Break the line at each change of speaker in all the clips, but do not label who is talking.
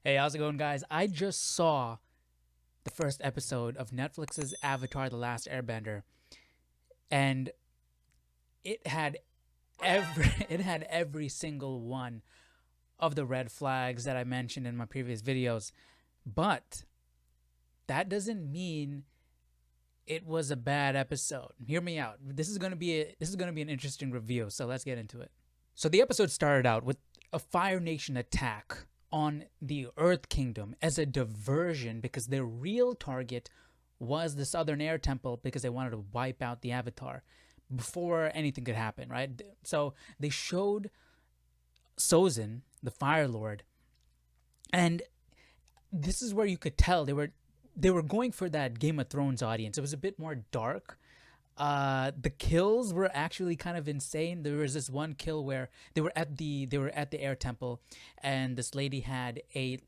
Hey, how's it going, guys? I just saw the first episode of Netflix's Avatar: The Last Airbender, and it had every single one of the red flags that I mentioned in my previous videos. But that doesn't mean it was a bad episode. Hear me out. This is gonna be an interesting review. So let's get into it. So the episode started out with a Fire Nation attack on the Earth Kingdom as a diversion because their real target was the Southern Air Temple because they wanted to wipe out the Avatar before anything could happen, right? So they showed Sozin, the Fire Lord, and this is where you could tell they were going for that Game of Thrones audience. It was a bit more dark. The kills were actually kind of insane. There was this one kill where they were at the air temple, and this lady had a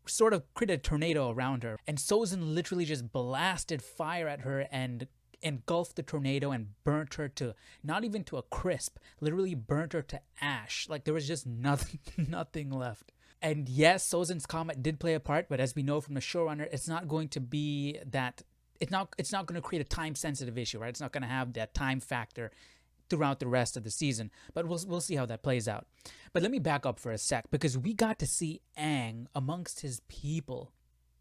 sort of created a tornado around her, and Sozin literally just blasted fire at her and engulfed the tornado and burnt her to not even to a crisp, literally burnt her to ash. Like there was just nothing nothing left. And yes, Sozin's comment did play a part, but as we know from the showrunner, it's not going to be that it's not going to create a time sensitive issue, right? It's not going to have that time factor throughout the rest of the season. But we'll see how that plays out. But let me back up for a sec because we got to see Aang amongst his people.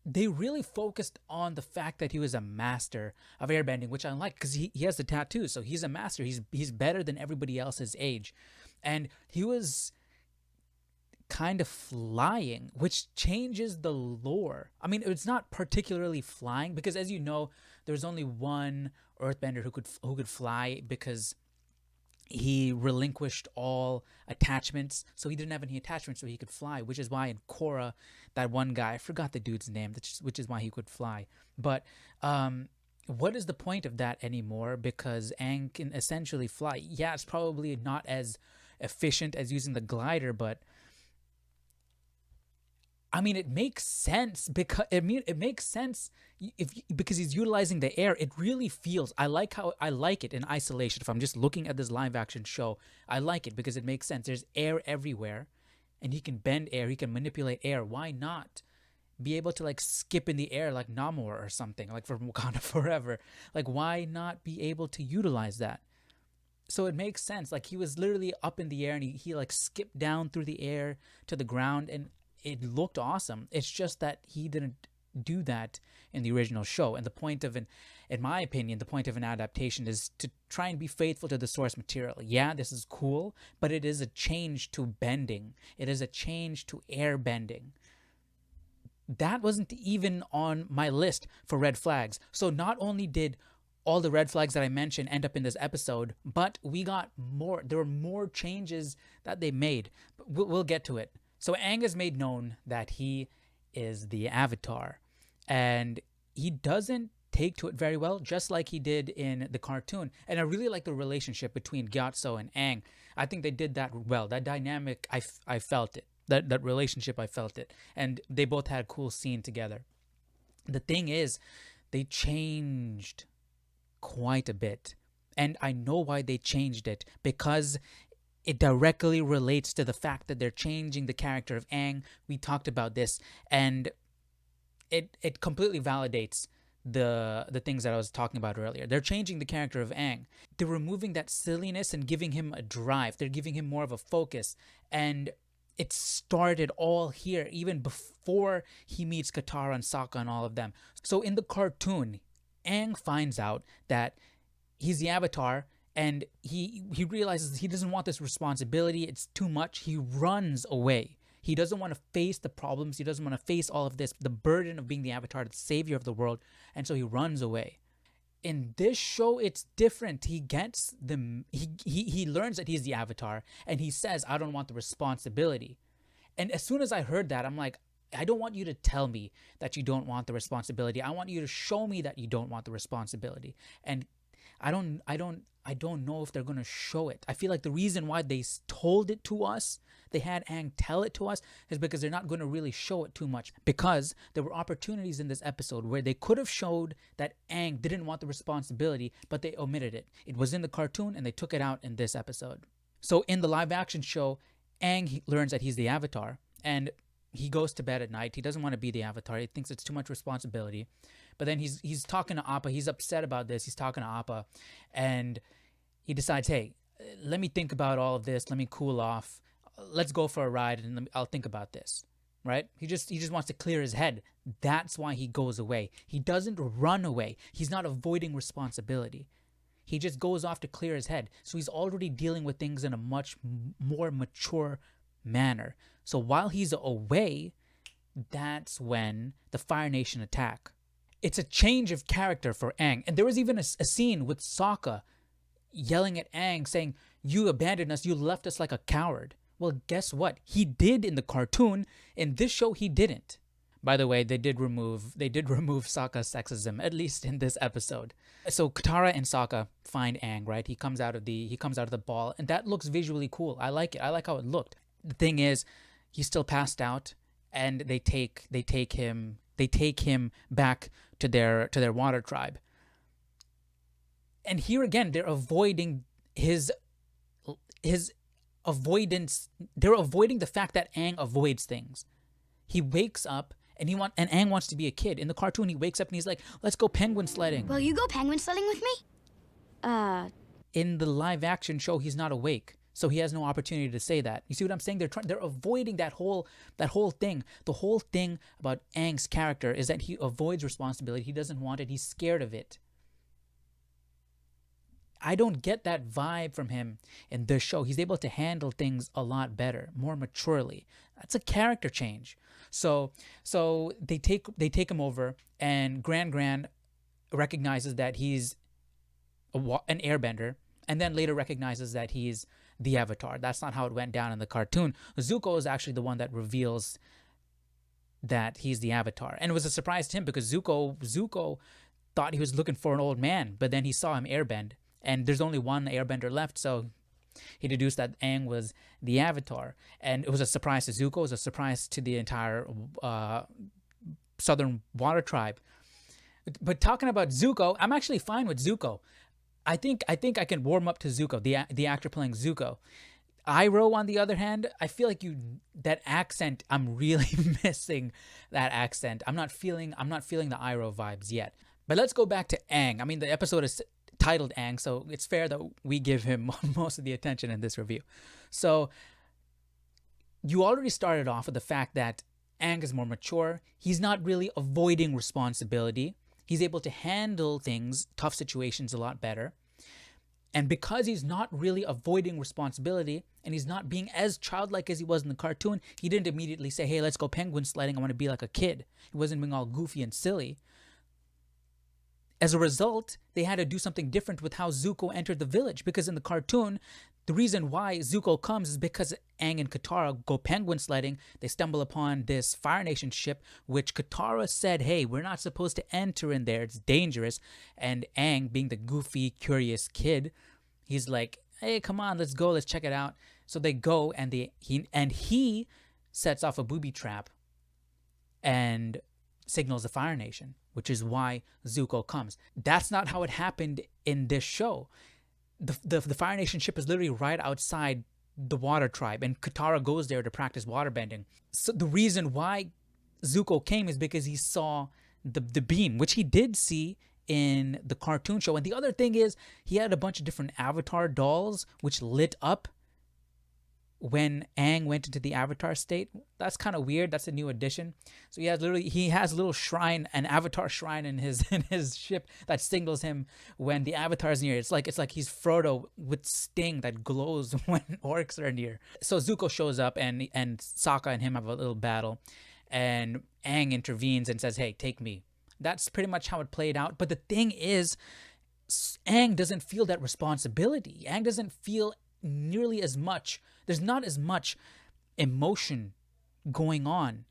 They really focused on the fact that he was a master of airbending, which I like because he has the tattoo, so he's a master. He's better than everybody else his age, and he was kind of flying, which changes the lore. I mean, it's not particularly flying because, as you know, there's only one Earthbender who could fly because he relinquished all attachments, so he didn't have any attachments, so he could fly. Which is why in Korra, that one guy, I forgot the dude's name, which is why he could fly. But what is the point of that anymore? Because Aang can essentially fly. Yeah, it's probably not as efficient as using the glider, but I mean, it makes sense because it makes sense if because he's utilizing the air. It really feels. I like it in isolation. If I'm just looking at this live action show, I like it because it makes sense. There's air everywhere, and he can bend air. He can manipulate air. Why not be able to like skip in the air like Namor or something like from Wakanda Forever? Like why not be able to utilize that? So it makes sense. Like he was literally up in the air and he like skipped down through the air to the ground and it looked awesome. It's just that he didn't do that in the original show. And the point of in my opinion, the point of an adaptation is to try and be faithful to the source material. Yeah, this is cool, but it is a change to bending. It is a change to air bending. That wasn't even on my list for red flags. So not only did all the red flags that I mentioned end up in this episode, but we got more. There were more changes that they made. But we'll get to it. So Aang has made known that he is the Avatar, and he doesn't take to it very well, just like he did in the cartoon. And I really like the relationship between Gyatso and Aang. I think they did that well. That dynamic, I felt it. That relationship, I felt it. And they both had a cool scene together. The thing is, they changed quite a bit. And I know why they changed it, because it directly relates to the fact that they're changing the character of Aang. We talked about this, and it completely validates the things that I was talking about earlier. They're changing the character of Aang. They're removing that silliness and giving him a drive. They're giving him more of a focus, and it started all here, even before he meets Katara and Sokka and all of them. So in the cartoon, Aang finds out that he's the Avatar, and he realizes he doesn't want this responsibility. It's too much. He runs away. He doesn't want to face the problems. He doesn't want to face all of this, the burden of being the Avatar, the savior of the world, and so he runs away. In this show, it's different. He gets the he learns that he's the Avatar, and he says, "I don't want the responsibility." And as soon as I heard that, I'm like, I don't want you to tell me that you don't want the responsibility. I want you to show me that you don't want the responsibility. And I don't know if they're going to show it. I feel like the reason why they told it to us, they had Aang tell it to us, is because they're not going to really show it too much. Because there were opportunities in this episode where they could have showed that Aang didn't want the responsibility, but they omitted it. It was in the cartoon and they took it out in this episode. So in the live action show, Aang learns that he's the Avatar, and he goes to bed at night. He doesn't want to be the Avatar. He thinks it's too much responsibility. But then he's talking to Appa. He's upset about this. He's talking to Appa, and he decides, hey, let me think about all of this. Let me cool off. Let's go for a ride, and I'll think about this. Right? He just wants to clear his head. That's why he goes away. He doesn't run away. He's not avoiding responsibility. He just goes off to clear his head. So he's already dealing with things in a much more mature manner. So while he's away, that's when the Fire Nation attack. It's a change of character for Aang. And there was even a scene with Sokka yelling at Aang saying, you abandoned us, you left us like a coward. Well, guess what? He did in the cartoon. In this show, he didn't. By the way, they did remove Sokka's sexism, at least in this episode. So Katara and Sokka find Aang, right? He comes out of the ball, and that looks visually cool. I like it. I like how it looked. The thing is, he's still passed out, and they take him back to their water tribe. And here again, they're avoiding his avoidance. They're avoiding the fact that Aang avoids things. He wakes up and Aang wants to be a kid. In the cartoon, he wakes up and he's like, let's go penguin sledding.
Will you go penguin sledding with me?
In the live action show, he's not awake. So he has no opportunity to say that. You see what I'm saying? They're avoiding that whole thing. The whole thing about Aang's character is that he avoids responsibility. He doesn't want it. He's scared of it. I don't get that vibe from him in this show. He's able to handle things a lot better, more maturely. That's a character change. So they take him over, and Gran recognizes that he's an airbender, and then later recognizes that he's the Avatar. That's not how it went down in the cartoon. Zuko is actually the one that reveals that he's the Avatar, and it was a surprise to him because Zuko thought he was looking for an old man, but then he saw him airbend. And there's only one airbender left, so he deduced that Aang was the Avatar. And it was a surprise to Zuko. It was a surprise to the entire Southern Water Tribe. But talking about Zuko, I'm actually fine with Zuko. I think I can warm up to Zuko, the actor playing Zuko. Iroh, on the other hand, I feel like that accent. I'm really missing that accent. I'm not feeling the Iroh vibes yet. But let's go back to Aang. I mean, the episode is titled Aang, so it's fair that we give him most of the attention in this review. So you already started off with the fact that Aang is more mature. He's not really avoiding responsibility. He's able to handle things, tough situations, a lot better. And because he's not really avoiding responsibility and he's not being as childlike as he was in the cartoon, he didn't immediately say, hey, let's go penguin sledding. I want to be like a kid. He wasn't being all goofy and silly. As a result, they had to do something different with how Zuko entered the village, because in the cartoon, the reason why Zuko comes is because Aang and Katara go penguin sledding. They stumble upon this Fire Nation ship, which Katara said, hey, we're not supposed to enter in there. It's dangerous. And Aang, being the goofy, curious kid, he's like, hey, come on, let's go. Let's check it out. So they go, and he sets off a booby trap and signals the Fire Nation, which is why Zuko comes. That's not how it happened in this show. The Fire Nation ship is literally right outside the Water Tribe, and Katara goes there to practice waterbending. So the reason why Zuko came is because he saw the beam, which he did see in the cartoon show. And the other thing is, he had a bunch of different Avatar dolls which lit up when Aang went into the Avatar state. That's kind of weird. That's a new addition. So he has a little shrine, an Avatar shrine in his ship that signals him when the Avatar is near. It's like he's Frodo with Sting that glows when orcs are near. So Zuko shows up, and Sokka and him have a little battle, and Aang intervenes and says, hey, take me. That's pretty much how it played out. But the thing is, Aang doesn't feel that responsibility. Aang doesn't feel nearly as much. There's not as much emotion going on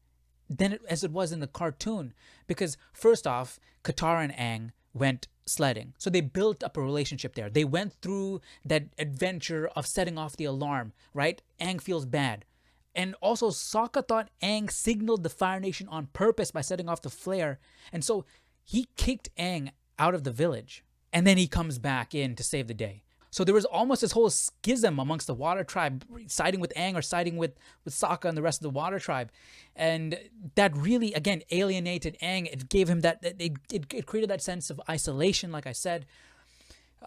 as it was in the cartoon, because first off, Katara and Aang went sledding, so they built up a relationship there. They went through that adventure of setting off the alarm, right? Aang feels bad. And also, Sokka thought Aang signaled the Fire Nation on purpose by setting off the flare, and so he kicked Aang out of the village, and then he comes back in to save the day. So there was almost this whole schism amongst the water tribe, siding with Aang or siding with Sokka and the rest of the water tribe. And that really, again, alienated Aang. It gave him it created that sense of isolation, like I said.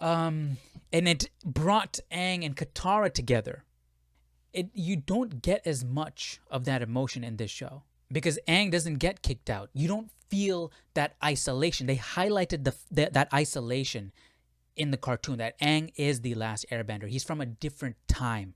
And it brought Aang and Katara together. You don't get as much of that emotion in this show because Aang doesn't get kicked out. You don't feel that isolation. They highlighted that isolation in the cartoon, that Aang is the last airbender. He's from a different time.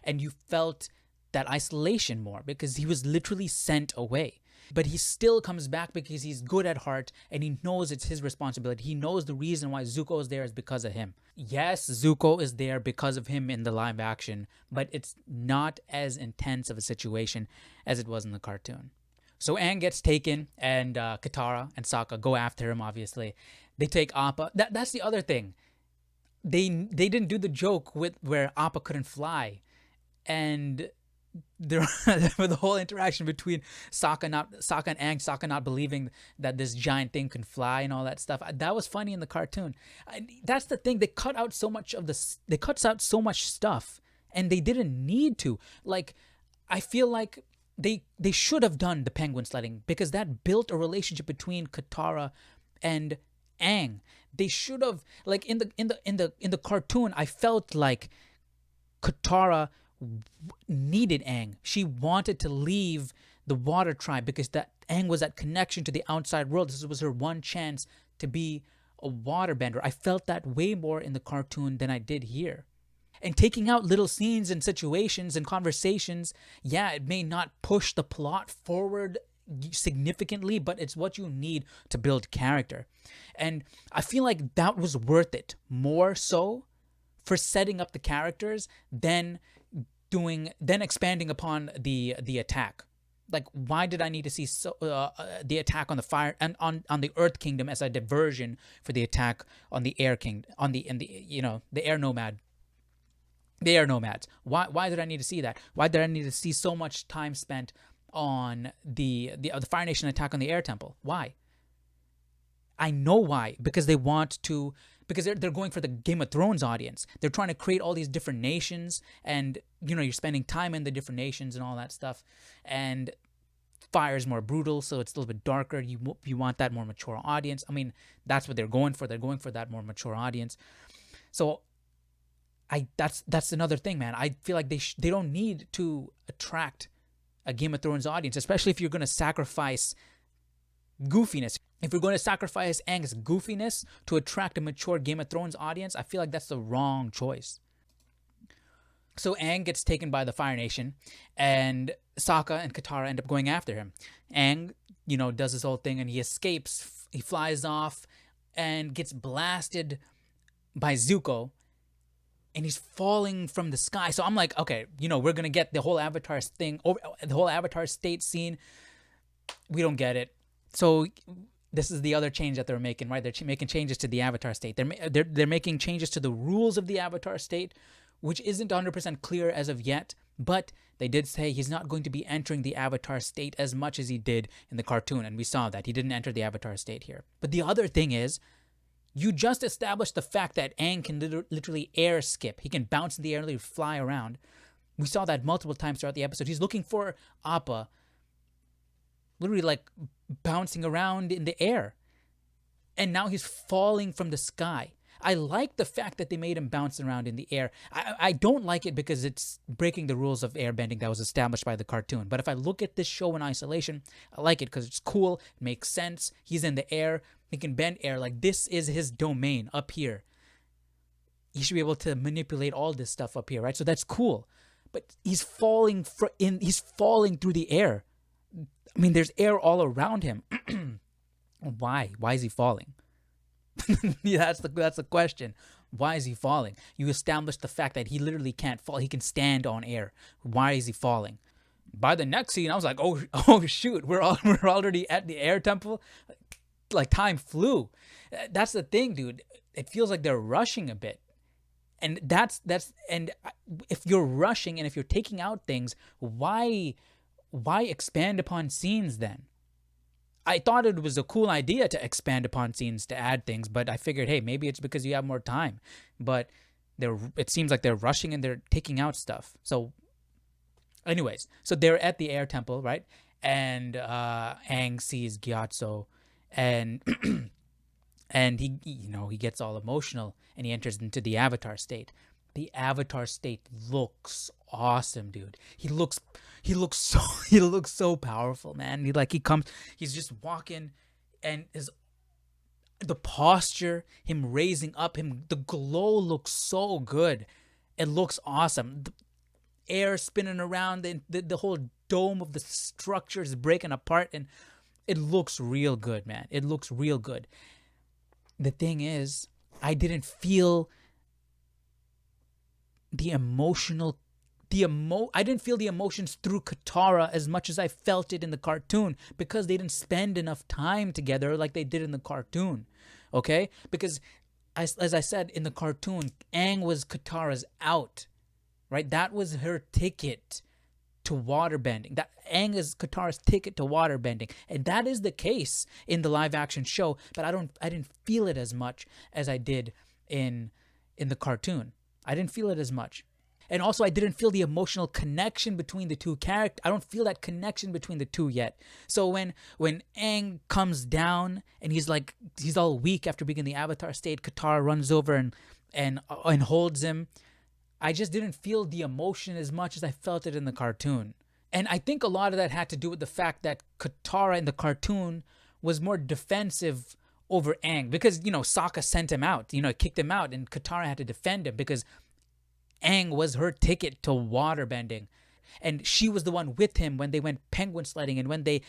And you felt that isolation more because he was literally sent away. But he still comes back because he's good at heart and he knows it's his responsibility. He knows the reason why Zuko is there is because of him. Yes, Zuko is there because of him in the live action, but it's not as intense of a situation as it was in the cartoon. So Aang gets taken and Katara and Sokka go after him, obviously. They take Appa. That's the other thing. They didn't do the joke with where Appa couldn't fly, and the whole interaction between Sokka and Aang, Sokka not believing that this giant thing can fly and all that stuff. That was funny in the cartoon. That's the thing. They cut out so much of this. They cut out so much stuff, and they didn't need to. Like, I feel like they should have done the penguin sledding because that built a relationship between Katara and Aang. They should have, like, in the cartoon, I felt like Katara needed Aang. She wanted to leave the water tribe because that Aang was that connection to the outside world. This was her one chance to be a waterbender. I felt that way more in the cartoon than I did here. And taking out little scenes and situations and conversations, yeah, it may not push the plot forward significantly, but it's what you need to build character. And I feel like that was worth it more so for setting up the characters than expanding upon the attack. Like, why did I need to see the attack on the fire and on the Earth Kingdom as a diversion for the attack on the Air King the Air Nomad? The Air Nomads. Why did I need to see that? Why did I need to see so much time spent on the Fire Nation attack on the Air Temple? Why? I know why. Because they want to. Because they're going for the Game of Thrones audience. They're trying to create all these different nations, and you're spending time in the different nations and all that stuff. And fire is more brutal, so it's a little bit darker. You want that more mature audience. I mean, that's what they're going for. They're going for that more mature audience. So that's another thing, man. I feel like they don't need to attract a Game of Thrones audience, especially if you're going to sacrifice goofiness. If you're going to sacrifice Aang's goofiness to attract a mature Game of Thrones audience, I feel like that's the wrong choice. So Aang gets taken by the Fire Nation, and Sokka and Katara end up going after him. Aang, does this whole thing, and he escapes. He flies off and gets blasted by Zuko, and he's falling from the sky. So I'm like, okay, we're going to get the whole Avatar thing, the whole Avatar state scene. We don't get it. So this is the other change that they're making, right? They're making changes to the Avatar state. They're making changes to the rules of the Avatar state, which isn't 100% clear as of yet. But they did say he's not going to be entering the Avatar state as much as he did in the cartoon, and we saw that he didn't enter the Avatar state here. But the other thing is, you just established the fact that Aang can literally air skip. He can bounce in the air, literally fly around. We saw that multiple times throughout the episode. He's looking for Appa, literally like bouncing around in the air. And now he's falling from the sky. I like the fact that they made him bounce around in the air. I don't like it because it's breaking the rules of airbending that was established by the cartoon. But if I look at this show in isolation, I like it because it's cool, it makes sense. He's in the air, he can bend air. Like, this is his domain up here. He should be able to manipulate all this stuff up here, right? So that's cool. But he's falling through the air. I mean, there's air all around him. Why? Why is he falling? Yeah, that's the question. Why is he falling? You established the fact that he literally can't fall. He can stand on air. Why is he falling? By the next scene, I was like, oh shoot, we're already at the air temple. Like, time flew. That's the thing, dude. It feels like they're rushing a bit. And and if you're rushing and if you're taking out things, why expand upon scenes then? I thought it was a cool idea to expand upon scenes to add things, but I figured, hey, maybe it's because you have more time. But It seems like they're rushing and they're taking out stuff. So anyways, so they're at the air temple, right? And Aang sees Gyatso, and and he gets all emotional and he enters into the avatar state. The avatar state looks awesome, dude. He looks so he looks so powerful, man. He's just walking, and the posture, him raising up, the glow looks so good. It looks awesome. The air spinning around, the whole dome of the structure is breaking apart, and it looks real good, man. It looks real good. The thing is, I didn't feel the emotional I didn't feel the emotions through Katara as much as I felt it in the cartoon, because they didn't spend enough time together like they did in the cartoon. Okay? Because as I said, in the cartoon, Aang was Katara's out. Right? That was her ticket to waterbending. That Aang is Katara's ticket to waterbending. And that is the case in the live action show, but I didn't feel it as much as I did in the cartoon. I didn't feel it as much. And also, I didn't feel the emotional connection between the two characters. I don't feel that connection between the two yet. So when Aang comes down and he's all weak after being in the avatar state, Katara runs over and holds him. I just didn't feel the emotion as much as I felt it in the cartoon. And I think a lot of that had to do with the fact that Katara in the cartoon was more defensive over Aang, because, Sokka sent him out, kicked him out, and Katara had to defend him because Aang was her ticket to waterbending. And she was the one with him when they went penguin sledding and when they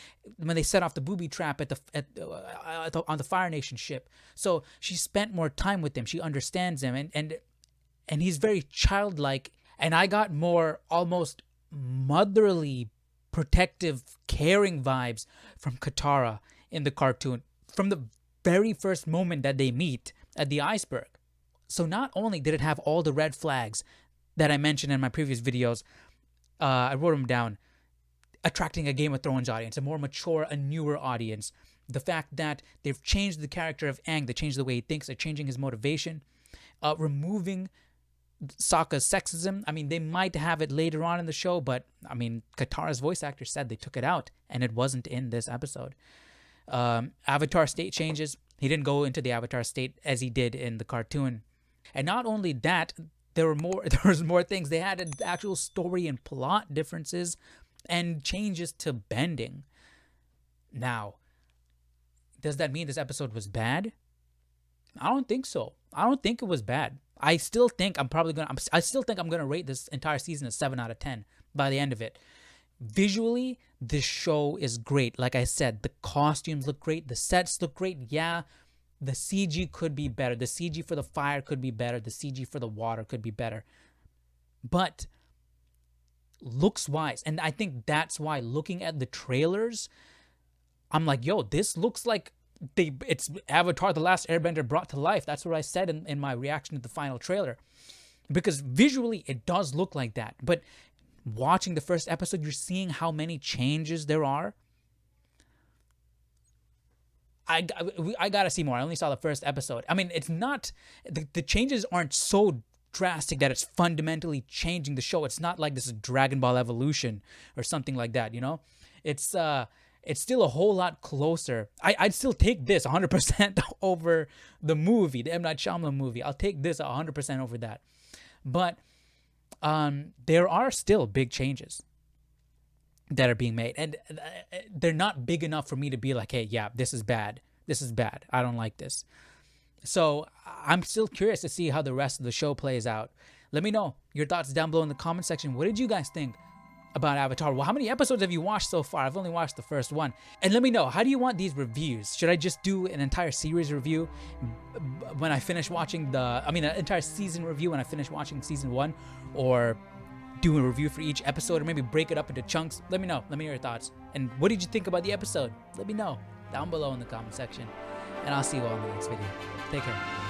set off the booby trap on the Fire Nation ship. So she spent more time with him. She understands him, and he's very childlike. And I got more almost motherly, protective, caring vibes from Katara in the cartoon from the very first moment that they meet at the iceberg. So not only did it have all the red flags that I mentioned in my previous videos, I wrote them down, attracting a Game of Thrones audience, a more mature, a newer audience. The fact that they've changed the character of Aang, they changed the way he thinks, they're changing his motivation, removing Sokka's sexism. I mean, they might have it later on in the show, but I mean, Katara's voice actor said they took it out, and it wasn't in this episode. Avatar state changes. He didn't go into the avatar state as he did in the cartoon. And not only that, there was more things. They had actual story and plot differences and changes to bending. Now, does that mean this episode was bad? I don't think so. I don't think it was bad. I still think I'm gonna rate this entire season a 7 out of 10 by the end of it. Visually, this show is great. Like I said, the costumes look great, the sets look great. Yeah, the CG could be better. The CG for the fire could be better. The CG for the water could be better. But looks wise, and I think that's why, looking at the trailers, I'm like, yo, this looks like it's Avatar: The Last Airbender brought to life. That's what I said in my reaction to the final trailer. Because visually, it does look like that. But watching the first episode, you're seeing how many changes there are. I gotta see more. I only saw the first episode. I mean, it's not, the changes aren't so drastic that it's fundamentally changing the show. It's not like this is Dragon Ball Evolution or something like that, It's still a whole lot closer. I'd still take this 100% over the movie, the M. Night Shyamalan movie. I'll take this 100% over that. But there are still big changes that are being made, and they're not big enough for me to be like, hey, yeah, this is bad. I don't like this. So I'm still curious to see how the rest of the show plays out. Let me know your thoughts down below in the comment section. What did you guys think about Avatar? Well, how many episodes have you watched so far? I've only watched the first one. And let me know, how do you want these reviews? Should I just do an entire series review when I finish watching an entire season review when I finish watching season 1, or do a review for each episode, or maybe break it up into chunks? Let me know. Let me hear your thoughts. And what did you think about the episode? Let me know down below in the comment section. And I'll see you all in the next video. Take care.